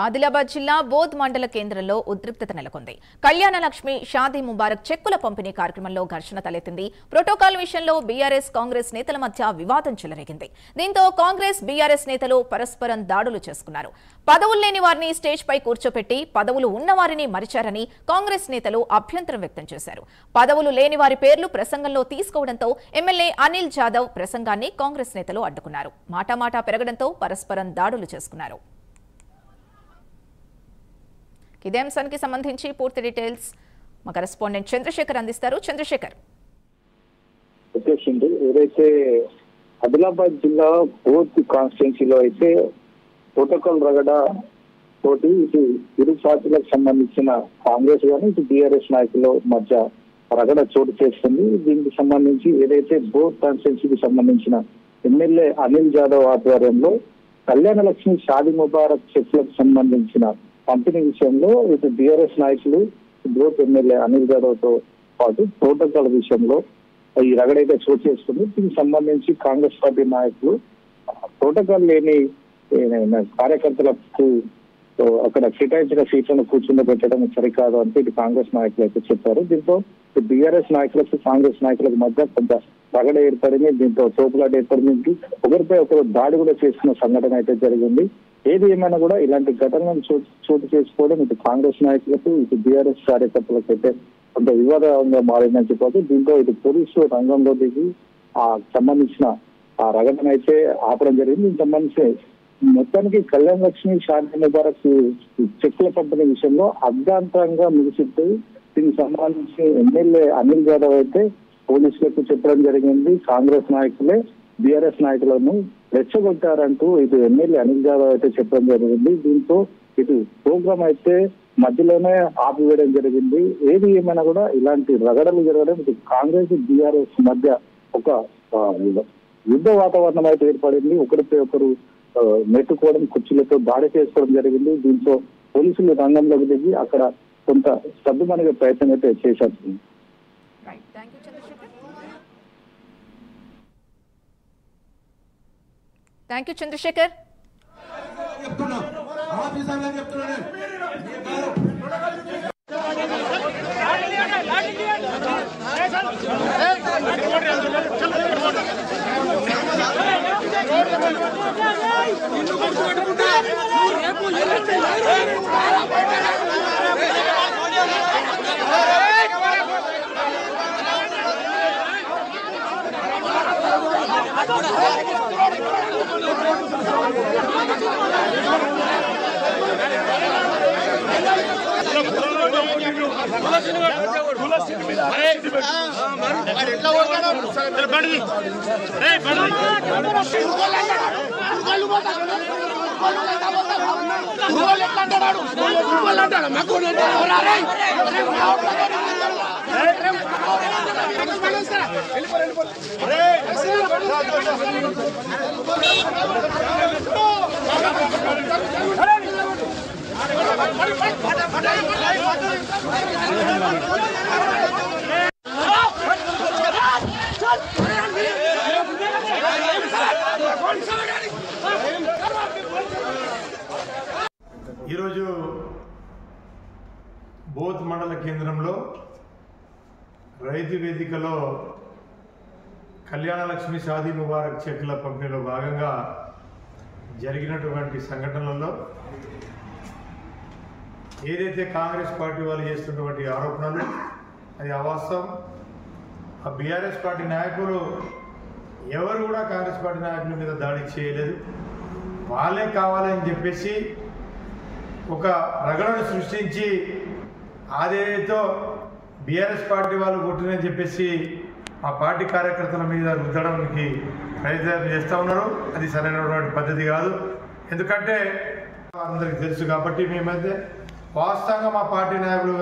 ఆదిలాబాద్ జిల్లా బోధ్ మండల కేంద్రంలో ఉద్రిక్తత నెలకొంది. కళ్యాణ లక్ష్మి షాదీ ముబారక్ చెక్కుల పంపిణీ కార్యక్రమంలో ఘర్షణ తలెత్తింది. ప్రోటోకాల్ విషయంలో బీఆర్ఎస్ కాంగ్రెస్ నేతల మధ్య వివాదం చెలరేగింది. దీంతో కాంగ్రెస్ బీఆర్ఎస్ నేతలు పరస్పరం దాడులు చేసుకున్నారు. పదవులు లేని వారిని స్టేజ్ పై కూర్చోపెట్టి పదవులు ఉన్నవారిని మరిచారని కాంగ్రెస్ నేతలు అభ్యంతరం వ్యక్తం చేశారు. పదవులు లేని వారి పేర్లు ప్రసంగంలో తీసుకోవడంతో ఎమ్మెల్యే అనిల్ జాదవ్ ప్రసంగాన్ని కాంగ్రెస్ నేతలు అడ్డుకున్నారు. మాటామాటా పెరగడంతో పరస్పరం దాడులు చేసుకున్నారు. ఇదే అంశానికి సంబంధించి పూర్తి డీటెయిల్స్ మా కరెస్పాండెంట్ చంద్రశేఖర్ అందిస్తారు. చంద్రశేఖర్, ఏదైతే ఆదిలాబాద్ జిల్లా బోధ్ కాన్స్టిట్యున్సీలో అయితే ప్రోటోకాల్ రగడ తోటి ఇటు ఇరు పార్టీలకు సంబంధించిన కాంగ్రెస్ కానీ ఇటు బీఆర్ఎస్ నాయకుల మధ్య రగడ చోటు చేస్తుంది. దీనికి సంబంధించి ఏదైతే బోధ్ కాన్స్టిట్యున్సీకి సంబంధించిన ఎమ్మెల్యే అనిల్ జాదవ్ ఆధ్వర్యంలో కళ్యాణ లక్ష్మి షాదీ ముబారక్ చెక్కులకు సంబంధించిన పంపిణీ విషయంలో ఇటు బీఆర్ఎస్ నాయకులు బోధ్ ఎమ్మెల్యే అనిల్ జాదవ్ తో పాటు ప్రోటోకాల్ విషయంలో ఈ రగడైతే చోటు చేసుకుంది. దీనికి సంబంధించి కాంగ్రెస్ పార్టీ నాయకులు ప్రోటోకాల్ లేని కార్యకర్తలకు అక్కడ కేటాయించిన సీట్లను కూర్చుండబెట్టడం సరికాదు అంటే ఇటు కాంగ్రెస్ నాయకులు అయితే చెప్పారు. దీంతో బీఆర్ఎస్ నాయకులకు కాంగ్రెస్ నాయకులకు మధ్య కొంత రగడ ఏర్పడింది. దీంతో తోపులాట ఏర్పడింది. ఒకరిపై ఒకరు దాడి కూడా చేసుకున్న సంఘటన అయితే జరిగింది. ఏది ఏమైనా కూడా ఇలాంటి ఘటనలను చోటు చేసుకోవడం ఇటు కాంగ్రెస్ నాయకులకు ఇటు బీఆర్ఎస్ కార్యకర్తలకు అయితే కొంత వివాదంగా మారిందని చెప్పాలి. దీంతో ఇటు పోలీసులు రంగంలో దిగి ఆ సంబంధించిన ఆ రగడను అయితే ఆపడం జరిగింది. దీనికి సంబంధించి మొత్తానికి కళ్యాణ లక్ష్మి షాదీ ముబారక్ చెక్కుల పంపిణీ విషయంలో అర్ధాంతరంగా ముగిసిపోయి దీనికి సంబంధించి ఎమ్మెల్యే అనిల్ జాదవ్ అయితే పోలీసులకు చెప్పడం జరిగింది. కాంగ్రెస్ నాయకులే బీఆర్ఎస్ నాయకులను రెచ్చగొట్టారంటూ ఇటు ఎమ్మెల్యే అనిల్ జాదవ్ అయితే చెప్పడం జరిగింది. దీంతో ఇటు ప్రోగ్రామ్ అయితే మధ్యలోనే ఆపివేయడం జరిగింది. ఏది ఏమైనా కూడా ఇలాంటి రగడలు జరగడం ఇటు కాంగ్రెస్ బీఆర్ఎస్ మధ్య ఒక యుద్ధ వాతావరణం అయితే ఏర్పడింది. ఒకరిపై ఒకరు నెట్టుకోవడం, కుర్చీలతో దాడి చేసుకోవడం జరిగింది. దీంతో పోలీసులు రంగంలోకి దిగి అక్కడ కొంత సర్దుమణిగే ప్రయత్నం అయితే చేశారు. Thank you Chandrashekar. ఈరోజు బోధ్ మండల కేంద్రంలో రైతు వేదికలో కళ్యాణ లక్ష్మి షాదీ ముబారక్ చెక్కుల పంపిణీలో భాగంగా జరిగినటువంటి సంఘటనలలో ఏదైతే కాంగ్రెస్ పార్టీ వాళ్ళు చేస్తున్నటువంటి ఆరోపణలు అది అవాస్తవం. ఆ బీఆర్ఎస్ పార్టీ నాయకులు ఎవరు కూడా కాంగ్రెస్ పార్టీ నాయకుల మీద దాడి చేయలేదు. వాళ్ళే కావాలని చెప్పేసి ఒక రగడను సృష్టించి అదేదో బీఆర్ఎస్ పార్టీ వాళ్ళు కొట్టినని చెప్పేసి ఆ పార్టీ కార్యకర్తల మీద రుద్దడానికి ప్రయత్నం చేస్తూ ఉన్నారు. అది సరైనటువంటి పద్ధతి కాదు. ఎందుకంటే అందరికీ తెలుసు కాబట్టి మేమైతే వాస్తవంగా మా పార్టీ నాయకులు